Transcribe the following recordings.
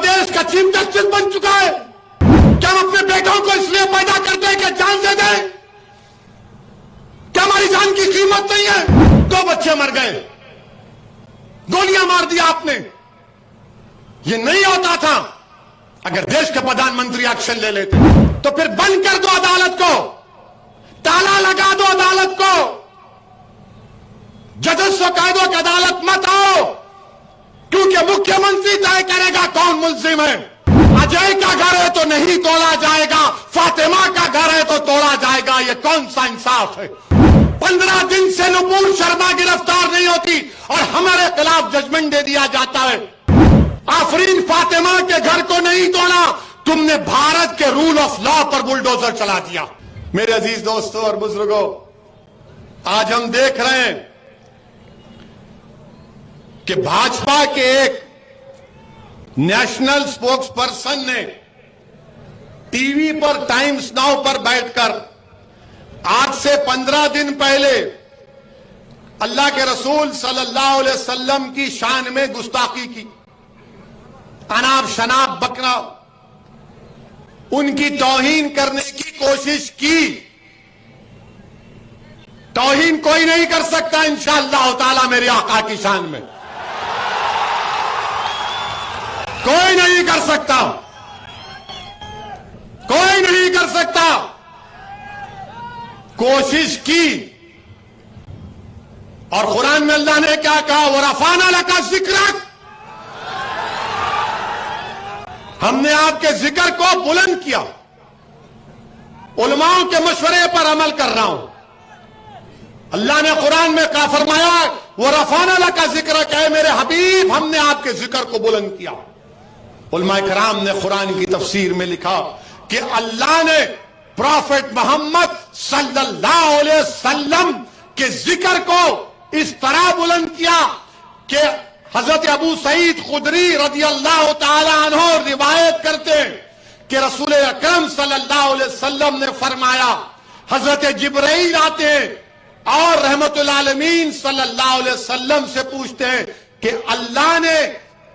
देश का chief justice बन चुका है। क्या हम अपने बेटों को इसलिए पैदा करते हैं कि जान दे दें? क्या हमारी जान की कीमत नहीं है? 2 बच्चे मर गए, गोलियां मार दिया आपने। ये नहीं होता था अगर देश के प्रधानमंत्री एक्शन ले लेते। तो फिर बंद कर दो अदालत को, ताला लगा दो अदालत को, जजेस को कह दो कि अदालत मत आओ, क्योंकि मुख्यमंत्री तय करेगा कौन मुल्जिम है। अजय का घर है तो नहीं तोड़ा जाएगा, फातिमा का घर है तो तोड़ा जाएगा। ये कौन सा इंसाफ है? 15 दिन से नुपुर शर्मा गिरफ्तार नहीं होती और हमारे खिलाफ जजमेंट दे दिया जाता है। आफरीन फातिमा के घर को नहीं तोड़ा, तुमने भारत के रूल ऑफ लॉ पर बुलडोजर चला दिया। मेरे अजीज दोस्तों और बुजुर्गों, आज हम देख रहे हैं कि भाजपा के एक नेशनल स्पोक्स पर्सन ने टीवी पर टाइम्स नाउ पर बैठकर आज से 15 दिन पहले अल्लाह के रसूल सल्लल्लाहु अलैहि वसल्लम की शान में गुस्ताखी की, अनाप शनाप बकरा, उनकी तौहीन करने की कोशिश की। तौहीन कोई नहीं कर सकता इंशाअल्लाह ताला मेरे आका की शान में, कोई नहीं कर सकता, कोई नहीं कर सकता। कोशिश की और कुरान में अल्लाह ने क्या कहा? वो रफाना लका जिक्र, हमने आपके जिक्र को बुलंद किया। उलमाओं के मशवरे पर अमल कर रहा हूं। अल्लाह ने कुरान में क्या फरमाया? वो रफाना लका जिक्र, कहे मेरे हबीब हमने आपके जिक्र को बुलंद किया। उलमा कराम ने कुरान की तफसीर में लिखा कि अल्लाह ने प्रॉफेट मोहम्मद सल्लल्लाहु अलैहि वसल्लम के जिक्र को इस तरह बुलंद किया कि हजरत अबू सईद खुदरी रज़ी अल्लाह तआला अन्हु रिवायत करते हैं कि रसूल अकरम सल्लल्लाहु अलैहि वसल्लम ने फरमाया, हजरत जिब्राइल आते हैं और रहमतुल आलमीन सल्लल्लाहु अलैहि वसल्लम से पूछते हैं कि अल्लाह ने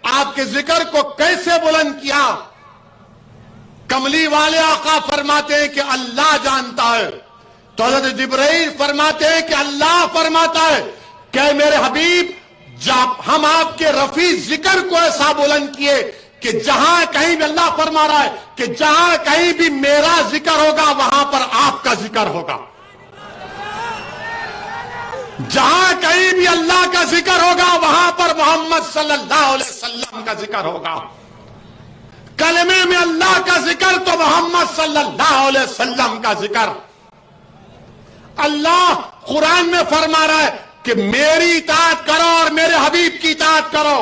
आपके जिक्र को कैसे बुलंद किया? कमली वाले आका फरमाते हैं कि अल्लाह जानता है। तो हजरत जिब्राइल फरमाते हैं कि अल्लाह फरमाता है कि मेरे हबीब जब हम आपके रफी जिक्र को ऐसा बुलंद किए कि जहां कहीं भी अल्लाह फरमा रहा है कि जहां कहीं भी मेरा जिक्र होगा वहां पर आपका जिक्र होगा, जहां कहीं भी अल्लाह का जिक्र होगा वहां पर मोहम्मद सल्लल्लाहु अलैहि वसल्लम का जिक्र होगा। कलमे में अल्लाह का जिक्र तो मोहम्मद सल्लल्लाहु अलैहि वसल्लम का जिक्र। अल्लाह कुरान में फरमा रहा है कि मेरी इताअत करो और मेरे हबीब की इताअत करो।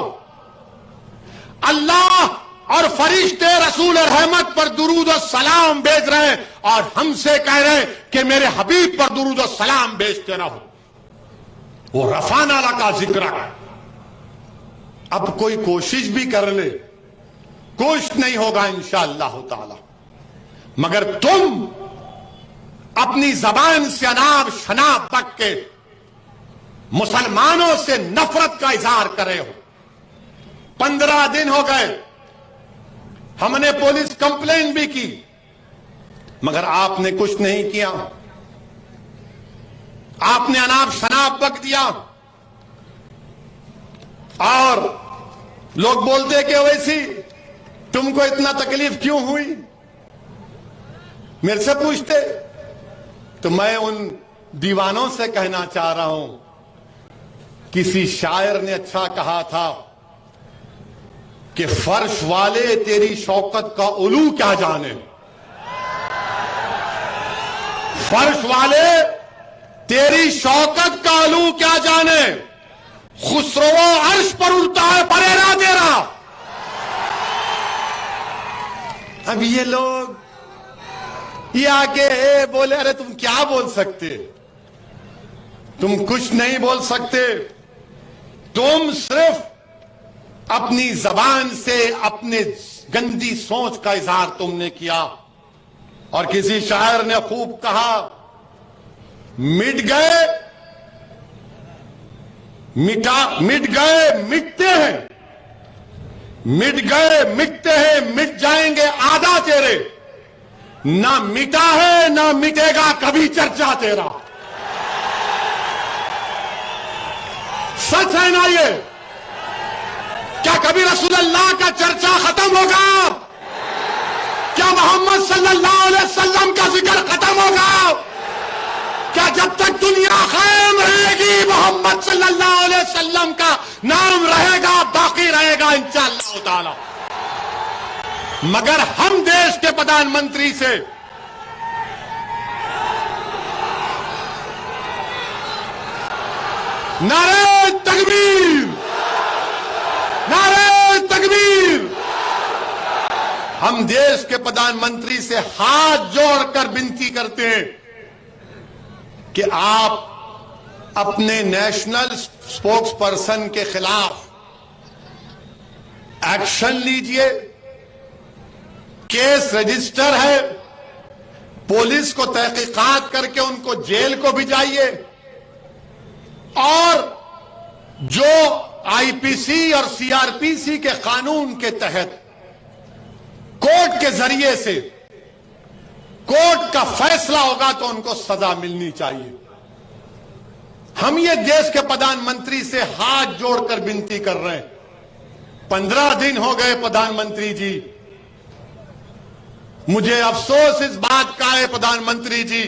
अल्लाह और फरिश्ते रसूल रहमत पर दुरूद और सलाम भेज रहे हैं और हमसे कह रहे हैं कि मेरे हबीब पर दुरूद और सलाम भेजते रहो। वो रफाना लका जिक्र। अब कोई कोशिश भी कर ले, कुछ नहीं होगा इंशाअल्लाह ताला। मगर तुम अपनी जबान से अनाप शनाप तक के मुसलमानों से नफरत का इजहार करे हो। 15 दिन हो गए, हमने पुलिस कंप्लेन भी की मगर आपने कुछ नहीं किया। आपने अनाप शनाप बक दिया और लोग बोलते कि वैसी तुमको इतना तकलीफ क्यों हुई, मेरे से पूछते। तो मैं उन दीवानों से कहना चाह रहा हूं, किसी शायर ने अच्छा कहा था कि फर्श वाले तेरी शौकत का उलू क्या जाने, फर्श वाले तेरी शौकत का उलू क्या जाने, खुसरो अर्श पर उड़ता है परेरा तेरा। अब ये लोग ये आके बोले, अरे तुम क्या बोल सकते, तुम कुछ नहीं बोल सकते, तुम सिर्फ अपनी जबान से अपने गंदी सोच का इजहार तुमने किया। और किसी शायर ने खूब कहा, मिट गए मिट गए मिटते हैं, मिट गए, मिटते हैं, मिट जाएंगे आधा तेरे, ना मिटा है ना मिटेगा कभी चर्चा तेरा। सच है ना ये? क्या कभी रसूलुल्लाह का चर्चा खत्म होगा? क्या मोहम्मद सल्लल्लाहु अलैहि वसल्लम का जिक्र खत्म होगा? क्या जब तक दुनिया कायम रहेगी मोहम्मद सल्लल्लाहु अलैहि वसल्लम का नाम रहेगा, बाकी रहेगा इंशाअल्लाह ताला। मगर हम देश के प्रधानमंत्री से नारे तकबीर, नारे तकबीर, हम देश के प्रधानमंत्री से हाथ जोड़कर विनती करते हैं कि आप अपने नेशनल स्पोक्स पर्सन के खिलाफ एक्शन लीजिए। केस रजिस्टर है, पुलिस को तहकीकात करके उनको जेल को भिजाइए और जो आईपीसी और सीआरपीसी के कानून के तहत कोर्ट के जरिए से कोर्ट का फैसला होगा तो उनको सजा मिलनी चाहिए। हम ये देश के प्रधानमंत्री से हाथ जोड़कर विनती कर रहे हैं। 15 दिन हो गए प्रधानमंत्री जी, मुझे अफसोस इस बात का है प्रधानमंत्री जी,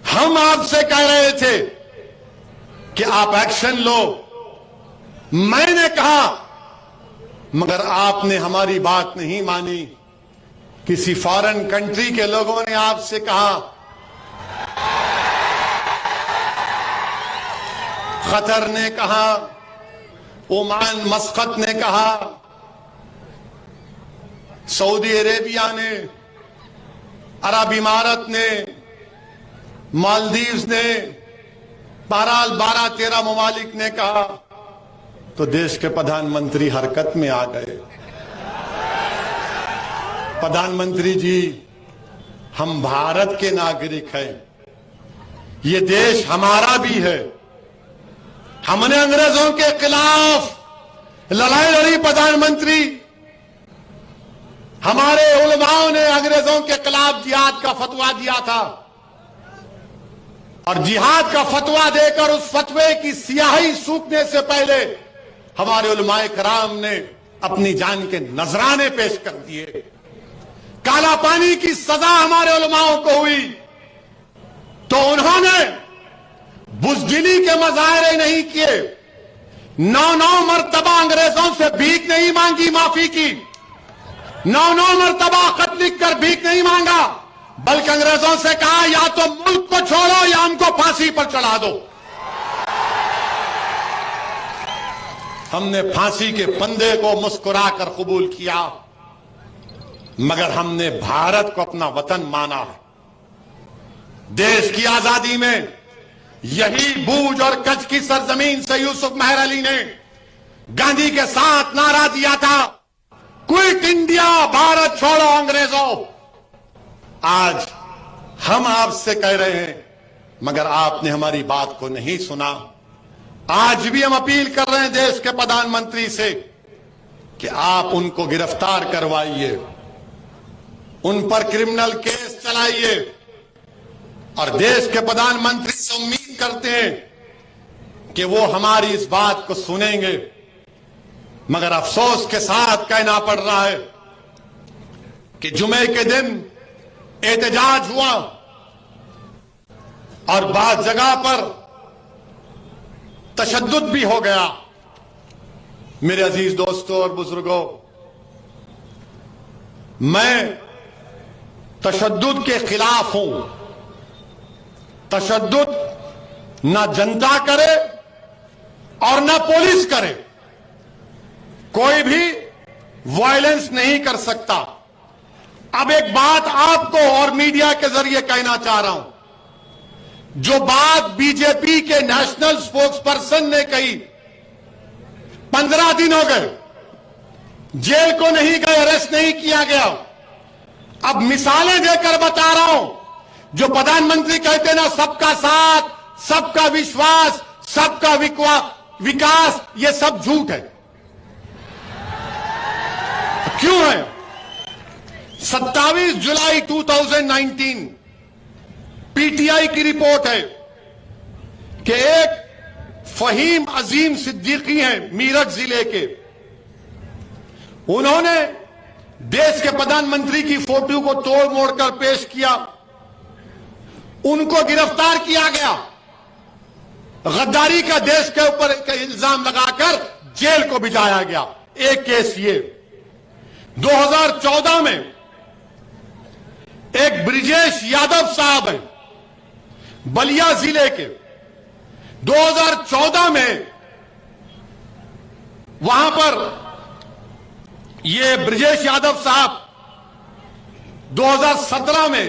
हम आपसे कह रहे थे कि आप एक्शन लो, मैंने कहा, मगर आपने हमारी बात नहीं मानी। किसी फॉरेन कंट्री के लोगों ने आपसे कहा, कतर ने कहा, ओमान मस्कत ने कहा, सऊदी अरेबिया ने, अरब इमारत ने, मालदीव्स ने, बहरहाल 12-13 ममालिक ने कहा, तो देश के प्रधानमंत्री हरकत में आ गए। प्रधानमंत्री जी, हम भारत के नागरिक हैं, ये देश हमारा भी है। हमने अंग्रेजों के खिलाफ लड़ाई लड़ी प्रधानमंत्री, हमारे उलमाओं ने अंग्रेजों के खिलाफ जिहाद का फतवा दिया था और जिहाद का फतवा देकर उस फतवे की स्याही सूखने से पहले हमारे उलमाए कराम ने अपनी जान के नजराने पेश कर दिए। काला पानी की सजा हमारे उलमाओं को हुई तो उन्होंने बुज़दिली के मज़ाहरे नहीं किए, 9 मरतबा अंग्रेजों से भीख नहीं मांगी माफी की, 9 मरतबा खत लिख कर भीख नहीं मांगा, बल्कि अंग्रेजों से कहा या तो मुल्क को छोड़ो या हमको फांसी पर चढ़ा दो। हमने फांसी के फंदे को मुस्कुराकर कबूल किया, मगर हमने भारत को अपना वतन माना है। देश की आजादी में यही बूझ और कच्छ की सरजमीन से यूसुफ मेहर अली ने गांधी के साथ नारा दिया था, क्विट इंडिया, भारत छोड़ो अंग्रेजों। आज हम आपसे कह रहे हैं, मगर आपने हमारी बात को नहीं सुना। आज भी हम अपील कर रहे हैं देश के प्रधानमंत्री से कि आप उनको गिरफ्तार करवाइए, उन पर क्रिमिनल केस चलाइए और देश के प्रधानमंत्री से उम्मीद करते हैं कि वो हमारी इस बात को सुनेंगे। मगर अफसोस के साथ कहना पड़ रहा है कि जुमे के दिन एहतजाज हुआ और बाद जगह पर तशद्दुद भी हो गया। मेरे अजीज दोस्तों और बुजुर्गों, मैं तशद्दुद के खिलाफ हूं। तशद्दुद ना जनता करे और ना पुलिस करे, कोई भी वायलेंस नहीं कर सकता। अब एक बात आपको और मीडिया के जरिए कहना चाह रहा हूं, जो बात बीजेपी के नेशनल स्पोक्स पर्सन ने कही, 15 दिन हो गए, जेल को नहीं गए, अरेस्ट नहीं किया गया। अब मिसालें देकर बता रहा हूं, जो प्रधानमंत्री कहते ना सबका साथ, सबका विश्वास, सबका विकास, ये सब झूठ है। क्यों है? 27 जुलाई 2019 पीटीआई की रिपोर्ट है कि एक फहीम अजीम सिद्दीकी हैं मीरठ जिले के, उन्होंने देश के प्रधानमंत्री की फोटो को तोड़ मोड़ कर पेश किया, उनको गिरफ्तार किया गया, गद्दारी का देश के ऊपर इल्जाम लगाकर जेल को भिजाया गया। एक केस ये 2014 में एक ब्रिजेश यादव साहब हैं बलिया जिले के, 2014 में वहां पर ये ब्रिजेश यादव साहब 2017 में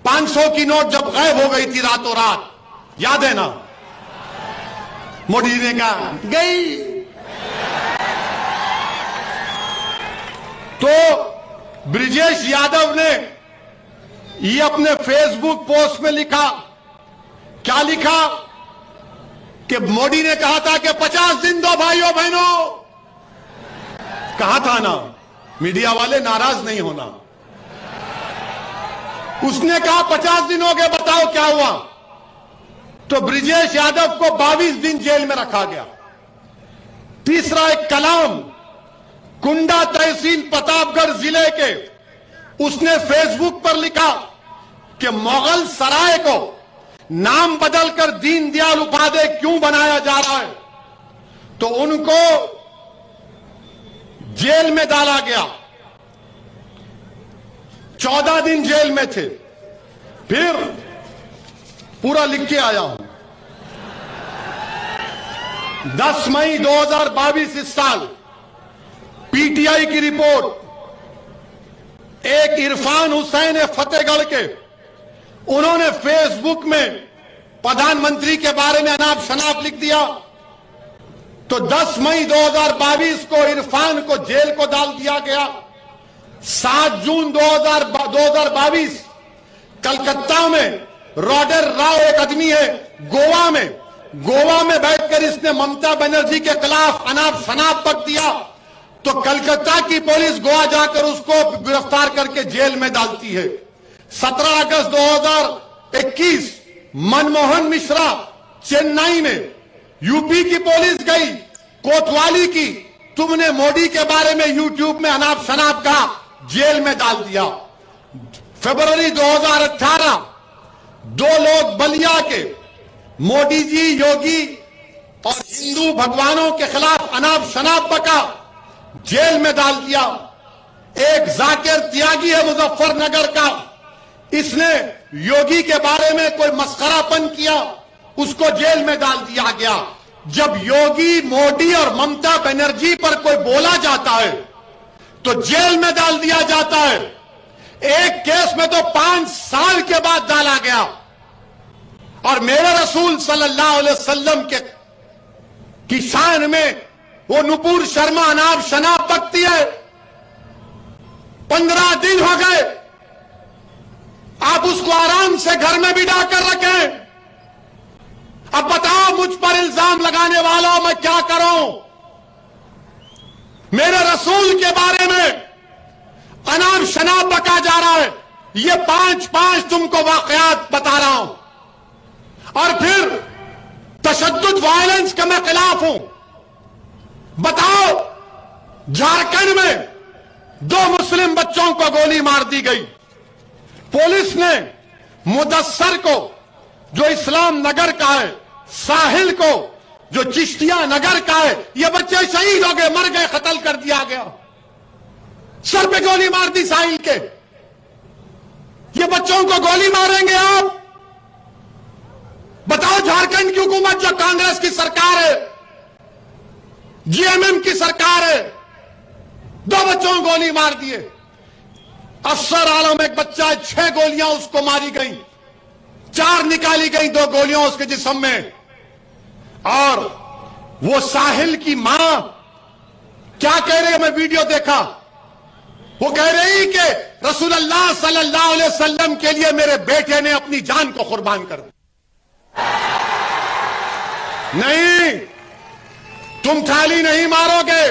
500 की नोट जब गायब हो गई थी रातों रात, याद है ना? मोदी जी ने कहा गई, तो ब्रिजेश यादव ने ये अपने फेसबुक पोस्ट में लिखा, क्या लिखा कि मोदी ने कहा था कि 50 दिन दो भाइयों बहनों, कहा था ना, मीडिया वाले नाराज नहीं होना। उसने कहा 50 दिन हो गए, बताओ क्या हुआ? तो ब्रिजेश यादव को 22 दिन जेल में रखा गया। तीसरा एक कलाम, कुंडा तहसील प्रतापगढ़ जिले के, उसने फेसबुक पर लिखा कि मुगल सराय को नाम बदलकर दीनदयाल उपाध्याय क्यों बनाया जा रहा है, तो उनको जेल में डाला गया। 14 दिन जेल में थे। फिर पूरा लिख के आया हूं, 10 मई 2022 इस साल पीटीआई की रिपोर्ट, एक इरफान हुसैन है फतेहगढ़ के, उन्होंने फेसबुक में प्रधानमंत्री के बारे में अनाप शनाप लिख दिया, तो 10 मई 2022 को इरफान को जेल को डाल दिया गया। 7 जून 2022 कलकत्ता में रॉडर राव एक आदमी है गोवा में बैठकर इसने ममता बनर्जी के खिलाफ अनाप शनाप बक दिया, तो कलकत्ता की पुलिस गोवा जाकर उसको गिरफ्तार करके जेल में डालती है। 17 अगस्त 2021 मनमोहन मिश्रा चेन्नई में, यूपी की पुलिस गई कोतवाली की, तुमने मोदी के बारे में यूट्यूब में अनाप शनाप कहा, जेल में डाल दिया। फरवरी 2018 2 लोग बलिया के, मोदी जी योगी और हिंदू भगवानों के खिलाफ अनाप शनाप बका, जेल में डाल दिया। एक जाकिर त्यागी है मुजफ्फरनगर का, इसने योगी के बारे में कोई मस्खरापन किया, उसको जेल में डाल दिया गया। जब योगी, मोदी और ममता बनर्जी पर कोई बोला जाता है तो जेल में डाल दिया जाता है। एक केस में तो 5 साल के बाद डाला गया। और मेरे रसूल सल्लल्लाहु अलैहि वसल्लम के की शान में वो नुपुर शर्मा अनाप शनाप बकती है। 15 दिन हो गए, आप उसको आराम से घर में बिठा कर रखें। अब बताओ मुझ पर इल्जाम लगाने वालों मैं क्या करूं? मेरे रसूल के बारे में अनाप शनाप बका जा रहा है। ये 5 तुमको वाकयात बता रहा हूं। और फिर तशद्दुद वायलेंस का मैं खिलाफ हूं। बताओ, झारखंड में 2 मुस्लिम बच्चों को गोली मार दी गई। पुलिस ने मुदस्सर को, जो इस्लाम नगर का है, साहिल को, जो चिश्तिया नगर का है, ये बच्चे शहीद हो गए, मर गए, कत्ल कर दिया गया। सर पे गोली मार दी साहिल के। ये बच्चों को गोली मारेंगे आप? बताओ, झारखंड की हुकूमत जो कांग्रेस की सरकार है, जीएमएम की सरकार है, 2 बच्चों को गोली मार दिए। अफसर आलम एक बच्चा, 6 गोलियां उसको मारी गई, 4 निकाली गई, 2 गोलियां उसके जिस्म में। और वो साहिल की मां क्या कह रही है, मैं वीडियो देखा, वो कह रही कि रसूलुल्लाह सल्लल्लाहु अलैहि वसल्लम के लिए मेरे बेटे ने अपनी जान को कुर्बान कर दी। नहीं, तुम थाली नहीं मारोगे।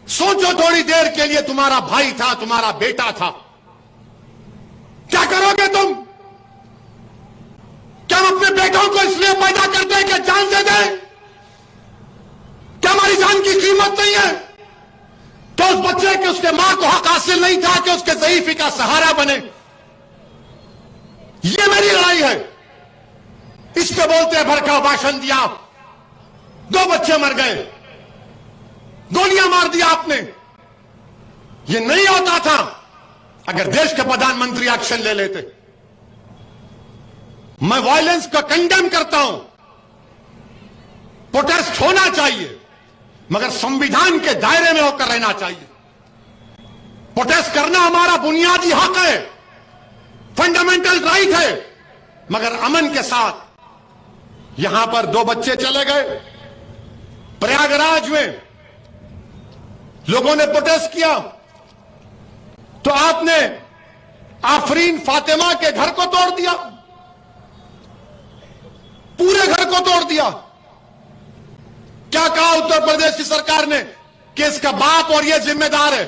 सोचो थोड़ी देर के लिए, तुम्हारा भाई था, तुम्हारा बेटा था, क्या करोगे तुम? क्या हम अपने बेटों को इसलिए पैदा करते हैं कि जान दे दें? क्या हमारी जान की कीमत नहीं है? तो उस बच्चे के, उसके मां को हक हासिल नहीं था कि उसके ज़ईफी का सहारा बने? ये मेरी लड़ाई है। इस पे बोलते हैं भड़काऊ भाषण दिया, 2 बच्चे मर गए, गोलियां मार दिया आपने। ये नहीं होता था अगर देश के प्रधानमंत्री एक्शन ले लेते। मैं वायलेंस का कंडेम करता हूं, प्रोटेस्ट होना चाहिए, मगर संविधान के दायरे में होकर रहना चाहिए। प्रोटेस्ट करना हमारा बुनियादी हक है, फंडामेंटल राइट है, मगर अमन के साथ। यहां पर 2 बच्चे चले गए, प्रयागराज में लोगों ने प्रोटेस्ट किया, तो आपने आफरीन फातिमा के घर को तोड़ दिया, पूरे घर को तोड़ दिया। क्या कहा उत्तर प्रदेश की सरकार ने कि इसका बाप और ये जिम्मेदार है?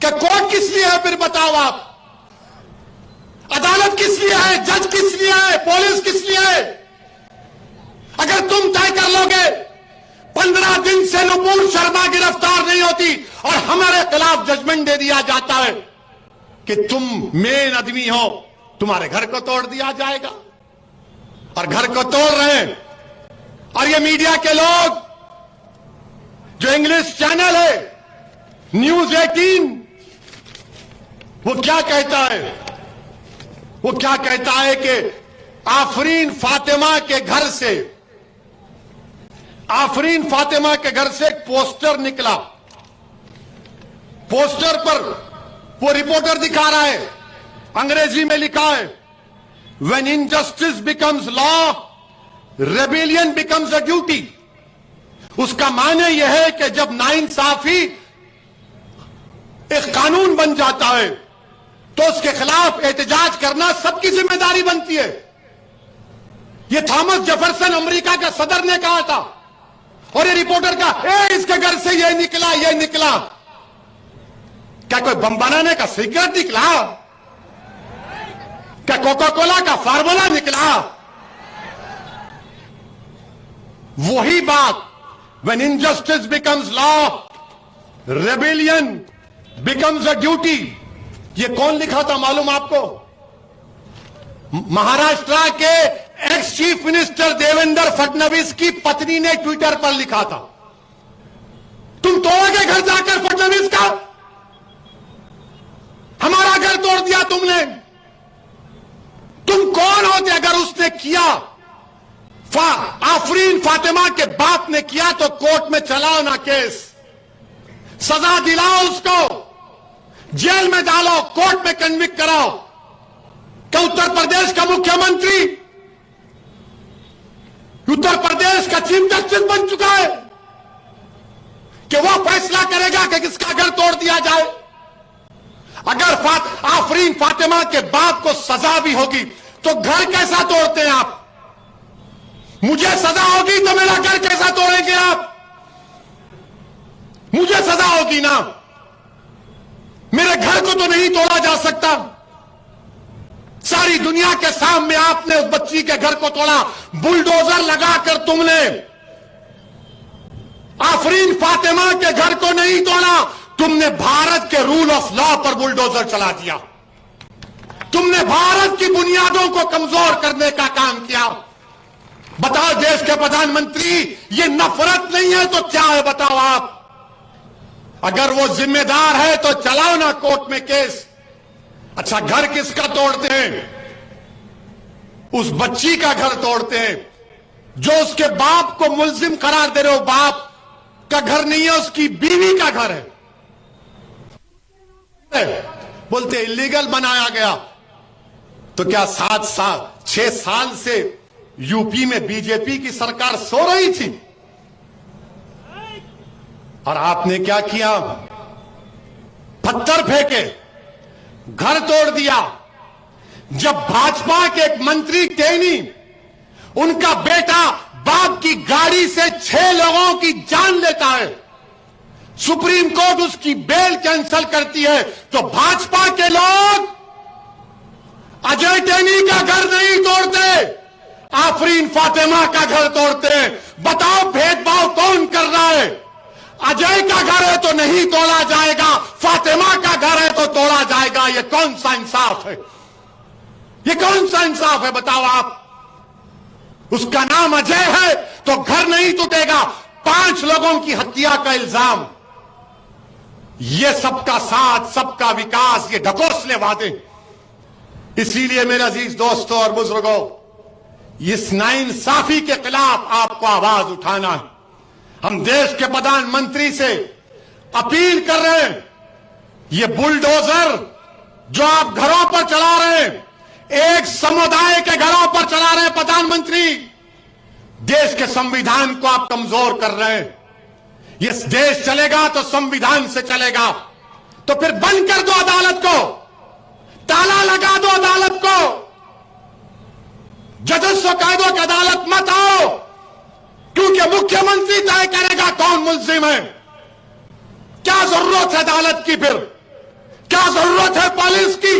क्या कोर्ट किस लिए है? फिर बताओ आप, अदालत किस लिए है? जज किस लिए है? पुलिस किस लिए है? अगर तुम तय कर लोगे 15 दिन से नुपुर शर्मा गिरफ्तार नहीं होती और हमारे खिलाफ जजमेंट दे दिया जाता है कि तुम मेन आदमी हो, तुम्हारे घर को तोड़ दिया जाएगा। और घर को तोड़ रहे हैं। और ये मीडिया के लोग, जो इंग्लिश चैनल है न्यूज 18, वो क्या कहता है? वो क्या कहता है कि आफरीन फातिमा के घर से, आफरीन फातिमा के घर से एक पोस्टर निकला। पोस्टर पर वो रिपोर्टर दिखा रहा है, अंग्रेजी में लिखा है, when injustice becomes law, rebellion becomes a duty. उसका माने यह है कि जब नाइंसाफी एक कानून बन जाता है तो उसके खिलाफ एहतजाज करना सबकी जिम्मेदारी बनती है। यह थॉमस जेफरसन अमेरिका के सदर ने कहा था। और ये रिपोर्टर का, इसके घर से ये निकला, ये निकला। क्या कोई बम बनाने का सिगरेट निकला? क्या कोका कोला का फार्मूला निकला? वही बात, when injustice becomes law, rebellion becomes a duty. ये कौन लिखा था मालूम आपको? महाराष्ट्र के ex chief minister Devendra Fadnavis की पत्नी ने ट्विटर पर लिखा था। तुम तोड़ोगे घर जाकर फडणवीस का? हमारा घर तोड़ दिया तुमने। तुम कौन होते अगर उसने किया? आफरीन फातिमा के बाप ने किया तो कोर्ट में चलाओ ना केस, सजा दिलाओ उसको, जेल में डालो, कोर्ट में कन्विक्ट कराओ। क्या उत्तर प्रदेश का मुख्यमंत्री उत्तर प्रदेश का चीफ जस्टिस बन चुका है कि वो फैसला करेगा कि किसका घर तोड़ दिया जाए? अगर आफरीन फातिमा के बाप को सजा भी होगी तो घर कैसा तोड़ते हैं आप? मुझे सजा होगी तो मेरा घर कैसा तोड़ेंगे आप? मुझे सजा होगी ना, मेरे घर को तो नहीं तोड़ा जा सकता। सारी दुनिया के सामने आपने उस बच्ची के घर को तोड़ा, बुलडोजर लगाकर तुमने। आफरीन फातिमा के घर को नहीं तोड़ा, तुमने भारत के रूल ऑफ लॉ पर बुलडोजर चला दिया। तुमने भारत की बुनियादों को कमजोर करने का काम किया। बताओ देश के प्रधानमंत्री, ये नफरत नहीं है तो क्या है बताओ आप? अगर वो जिम्मेदार है तो चलाओ ना कोर्ट में केस। अच्छा, घर किसका तोड़ते हैं? उस बच्ची का घर तोड़ते हैं जो उसके बाप को मुल्जिम करार दे रहे हो। बाप का घर नहीं है, उसकी बीवी का घर है। बोलते इलीगल बनाया गया। तो क्या 6 साल से यूपी में बीजेपी की सरकार सो रही थी? और आपने क्या किया? पत्थर फेंके, घर तोड़ दिया। जब भाजपा के एक मंत्री टेनी, उनका बेटा बाप की गाड़ी से 6 लोगों की जान लेता है, सुप्रीम कोर्ट उसकी बेल कैंसिल करती है, तो भाजपा के लोग अजय टेनी का घर नहीं तोड़ते, आफरीन फातिमा का घर तोड़ते हैं। बताओ भेदभाव कौन कर रहा है? अजय का घर है तो नहीं तोड़ा जाएगा, फातिमा का घर है तो तोड़ा जाएगा। ये कौन सा इंसाफ है? ये कौन सा इंसाफ है? बताओ आप। उसका नाम अजय है तो घर नहीं टूटेगा। 5 लोगों की हत्या का इल्जाम, ये सबका साथ, सबका विकास, ये ढकोसले वादे। इसीलिए मेरे अजीज दोस्तों और बुजुर्गों, इस नाइंसाफी के खिलाफ आपको आवाज उठाना है। हम देश के प्रधानमंत्री से अपील कर रहे हैं, ये बुलडोजर जो आप घरों पर चला रहे हैं, एक समुदाय के घरों पर चला रहे हैं प्रधानमंत्री, देश के संविधान को आप कमजोर कर रहे हैं। ये देश चलेगा तो संविधान से चलेगा, तो फिर बंद कर दो अदालत को, ताला लगा दो अदालत को, जजों को कह दो कि अदालत मत आओ, क्योंकि मुख्यमंत्री तय करेगा कौन मुल्जिम है। क्या जरूरत है अदालत की? फिर क्या जरूरत है पुलिस की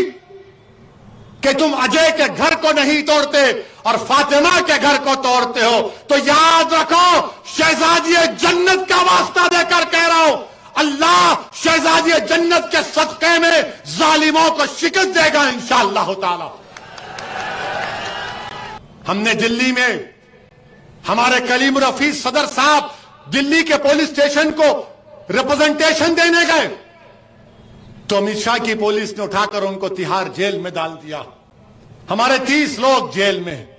कि तुम अजय के घर को नहीं तोड़ते और फातिमा के घर को तोड़ते हो? तो याद रखो, शहजादी जन्नत का वास्ता देकर कह रहा हूं, अल्लाह शहजादी जन्नत के सदक़े में जालिमों को शिकस्त देगा इंशाअल्लाह ताला। हमने दिल्ली में हमारे कलीम रफीज सदर साहब दिल्ली के पुलिस स्टेशन को रिप्रेजेंटेशन देने गए, तो अमित शाह की पुलिस ने उठाकर उनको तिहाड़ जेल में डाल दिया। हमारे 30 लोग जेल में हैं।